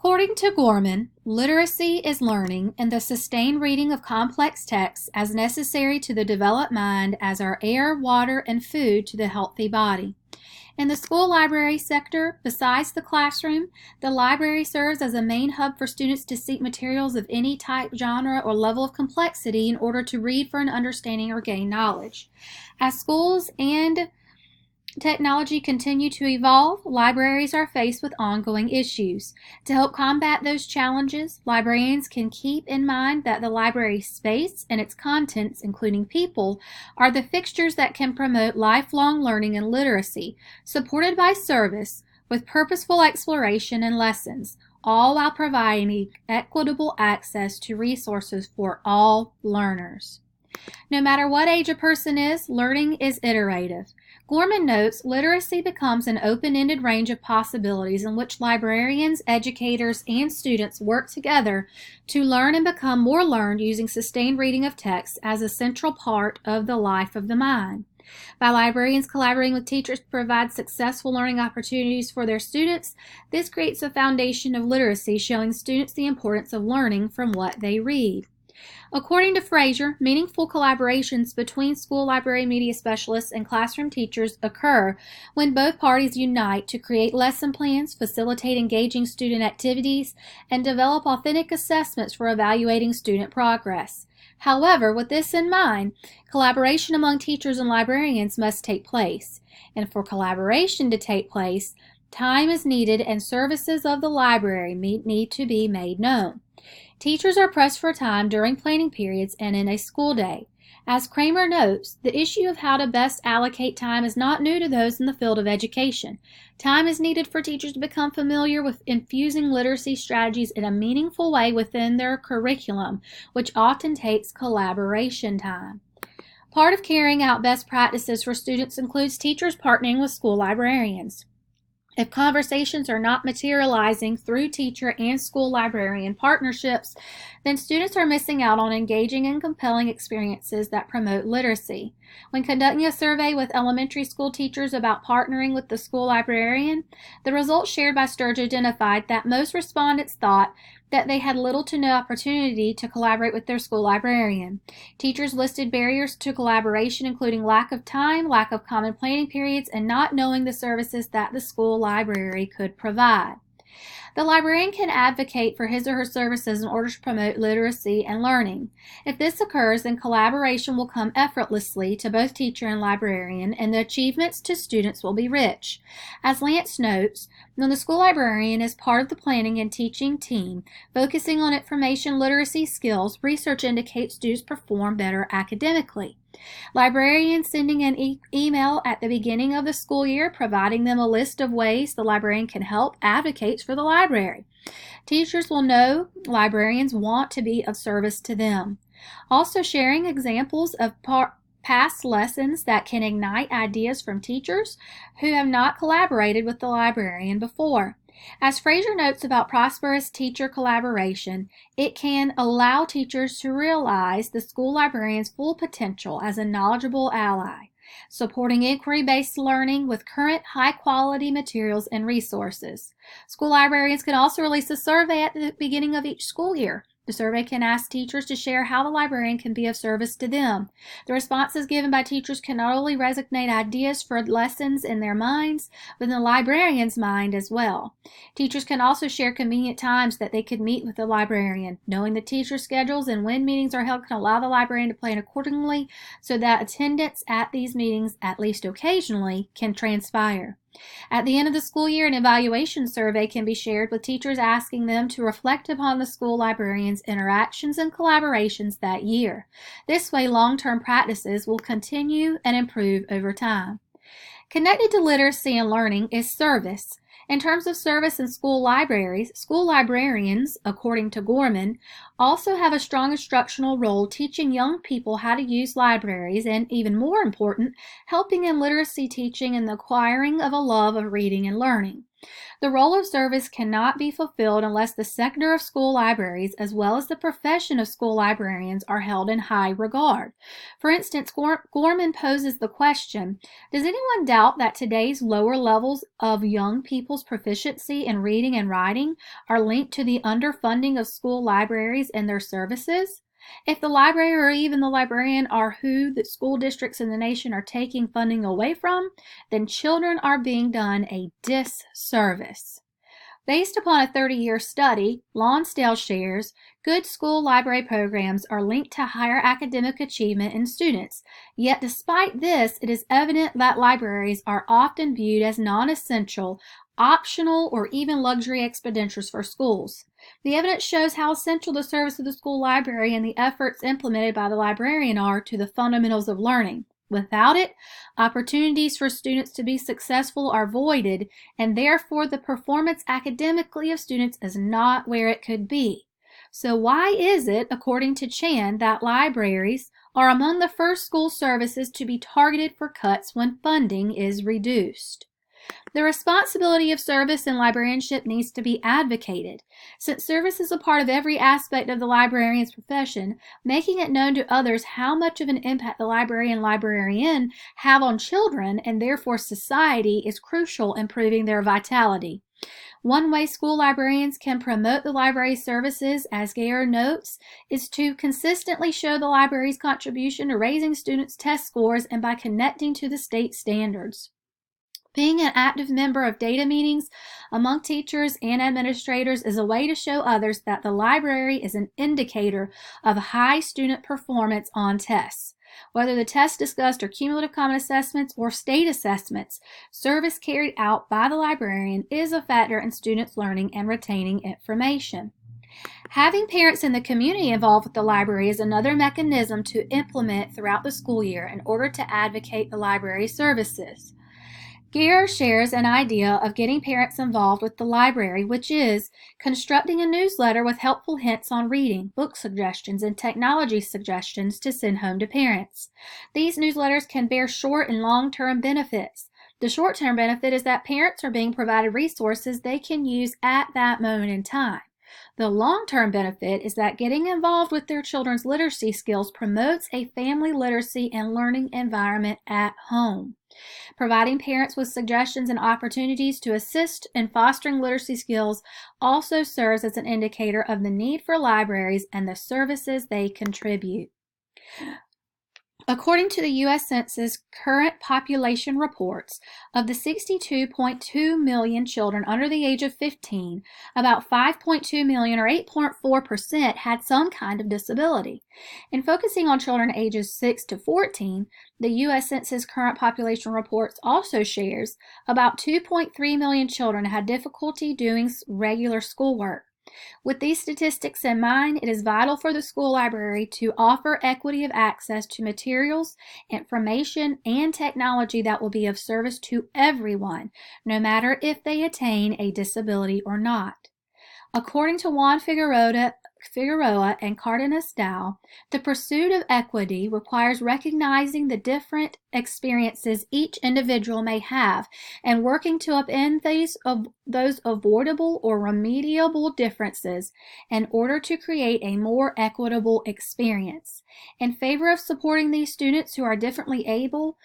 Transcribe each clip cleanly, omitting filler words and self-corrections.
According to Gorman, literacy is learning and the sustained reading of complex texts as necessary to the developed mind as are air, water, and food to the healthy body. In the school library sector, besides the classroom, the library serves as a main hub for students to seek materials of any type, genre, or level of complexity in order to read for an understanding or gain knowledge. As schools and technology continue to evolve, libraries are faced with ongoing issues. To help combat those challenges, librarians can keep in mind that the library space and its contents, including people, are the fixtures that can promote lifelong learning and literacy, supported by service with purposeful exploration and lessons, all while providing equitable access to resources for all learners. No matter what age a person is, learning is iterative. Gorman notes literacy becomes an open-ended range of possibilities in which librarians, educators, and students work together to learn and become more learned using sustained reading of text as a central part of the life of the mind. By librarians collaborating with teachers to provide successful learning opportunities for their students, this creates a foundation of literacy showing students the importance of learning from what they read. According to Fraser, meaningful collaborations between school library media specialists and classroom teachers occur when both parties unite to create lesson plans, facilitate engaging student activities, and develop authentic assessments for evaluating student progress. However, with this in mind, collaboration among teachers and librarians must take place. And for collaboration to take place, time is needed and services of the library need to be made known. Teachers are pressed for time during planning periods and in a school day. As Kramer notes, the issue of how to best allocate time is not new to those in the field of education. Time is needed for teachers to become familiar with infusing literacy strategies in a meaningful way within their curriculum, which often takes collaboration time. Part of carrying out best practices for students includes teachers partnering with school librarians. If conversations are not materializing through teacher and school librarian partnerships, then students are missing out on engaging and compelling experiences that promote literacy. When conducting a survey with elementary school teachers about partnering with the school librarian, the results shared by Sturge identified that most respondents thought that they had little to no opportunity to collaborate with their school librarian. Teachers listed barriers to collaboration, including lack of time, lack of common planning periods, and not knowing the services that the school library could provide. The librarian can advocate for his or her services in order to promote literacy and learning. If this occurs, then collaboration will come effortlessly to both teacher and librarian, and the achievements to students will be rich. As Lance notes, when the school librarian is part of the planning and teaching team, focusing on information literacy skills, research indicates students perform better academically. Librarians sending an email at the beginning of the school year providing them a list of ways the librarian can help advocates for the library. Teachers will know librarians want to be of service to them. Also sharing examples of past lessons that can ignite ideas from teachers who have not collaborated with the librarian before. As Fraser notes about prosperous teacher collaboration, it can allow teachers to realize the school librarian's full potential as a knowledgeable ally, supporting inquiry-based learning with current high-quality materials and resources. School librarians can also release a survey at the beginning of each school year. The survey can ask teachers to share how the librarian can be of service to them. The responses given by teachers can not only resonate ideas for lessons in their minds, but in the librarian's mind as well. Teachers can also share convenient times that they could meet with the librarian. Knowing the teacher schedules and when meetings are held can allow the librarian to plan accordingly so that attendance at these meetings, at least occasionally, can transpire. At the end of the school year, an evaluation survey can be shared with teachers asking them to reflect upon the school librarian's interactions and collaborations that year. This way, long-term practices will continue and improve over time. Connected to literacy and learning is service. In terms of service in school libraries, school librarians, according to Gorman, also have a strong instructional role teaching young people how to use libraries and, even more important, helping in literacy teaching and the acquiring of a love of reading and learning. The role of service cannot be fulfilled unless the sector of school libraries, as well as the profession of school librarians, are held in high regard. For instance, Gorman poses the question, does anyone doubt that today's lower levels of young people's proficiency in reading and writing are linked to the underfunding of school libraries and their services? If the library or even the librarian are who the school districts in the nation are taking funding away from, then children are being done a disservice. Based upon a 30-year study, Lonsdale shares, good school library programs are linked to higher academic achievement in students. Yet despite this, it is evident that libraries are often viewed as non-essential, optional, or even luxury expenditures for schools. The evidence shows how essential the service of the school library and the efforts implemented by the librarian are to the fundamentals of learning. Without it, opportunities for students to be successful are voided, and therefore the performance academically of students is not where it could be. So why is it, according to Chan, that libraries are among the first school services to be targeted for cuts when funding is reduced? The responsibility of service in librarianship needs to be advocated. Since service is a part of every aspect of the librarian's profession, making it known to others how much of an impact the library and librarian have on children and therefore society is crucial in proving their vitality. One way school librarians can promote the library's services, as Gayer notes, is to consistently show the library's contribution to raising students' test scores and by connecting to the state standards. Being an active member of data meetings among teachers and administrators is a way to show others that the library is an indicator of high student performance on tests. Whether the tests discussed are cumulative common assessments or state assessments, service carried out by the librarian is a factor in students learning and retaining information. Having parents in the community involved with the library is another mechanism to implement throughout the school year in order to advocate the library services. Gayer shares an idea of getting parents involved with the library, which is constructing a newsletter with helpful hints on reading, book suggestions, and technology suggestions to send home to parents. These newsletters can bear short and long-term benefits. The short-term benefit is that parents are being provided resources they can use at that moment in time. The long-term benefit is that getting involved with their children's literacy skills promotes a family literacy and learning environment at home. Providing parents with suggestions and opportunities to assist in fostering literacy skills also serves as an indicator of the need for libraries and the services they contribute. According to the U.S. Census current population reports, of the 62.2 million children under the age of 15, about 5.2 million or 8.4% had some kind of disability. In focusing on children ages 6 to 14, the U.S. Census current population reports also shares about 2.3 million children had difficulty doing regular schoolwork. With these statistics in mind, it is vital for the school library to offer equity of access to materials, information, and technology that will be of service to everyone, no matter if they attain a disability or not. According to Juan Figueroa and Cardenas Dow, the pursuit of equity requires recognizing the different experiences each individual may have and working to upend those avoidable or remediable differences in order to create a more equitable experience. In favor of supporting these students who are differently able,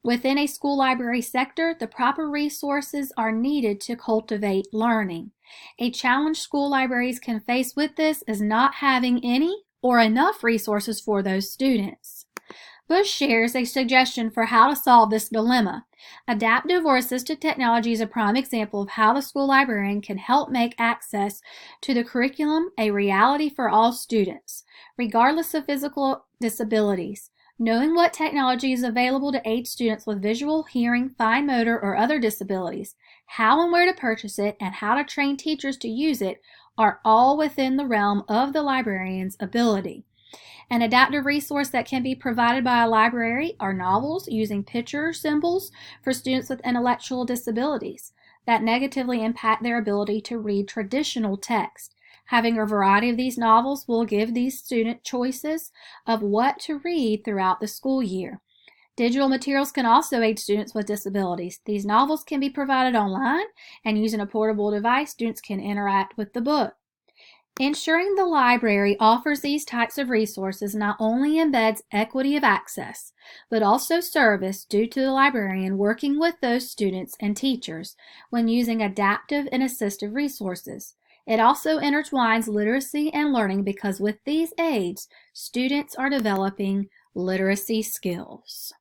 within a school library sector, the proper resources are needed to cultivate learning. A challenge school libraries can face with this is not having any or enough resources for those students. Bush shares a suggestion for how to solve this dilemma. Adaptive or assistive technology is a prime example of how the school librarian can help make access to the curriculum a reality for all students, regardless of physical disabilities. Knowing what technology is available to aid students with visual, hearing, fine motor, or other disabilities, how and where to purchase it, and how to train teachers to use it are all within the realm of the librarian's ability. An adaptive resource that can be provided by a library are novels using picture symbols for students with intellectual disabilities that negatively impact their ability to read traditional text. Having a variety of these novels will give these students choices of what to read throughout the school year. Digital materials can also aid students with disabilities. These novels can be provided online, and using a portable device, students can interact with the book. Ensuring the library offers these types of resources not only embeds equity of access, but also service due to the librarian working with those students and teachers when using adaptive and assistive resources. It also intertwines literacy and learning because with these aids, students are developing literacy skills.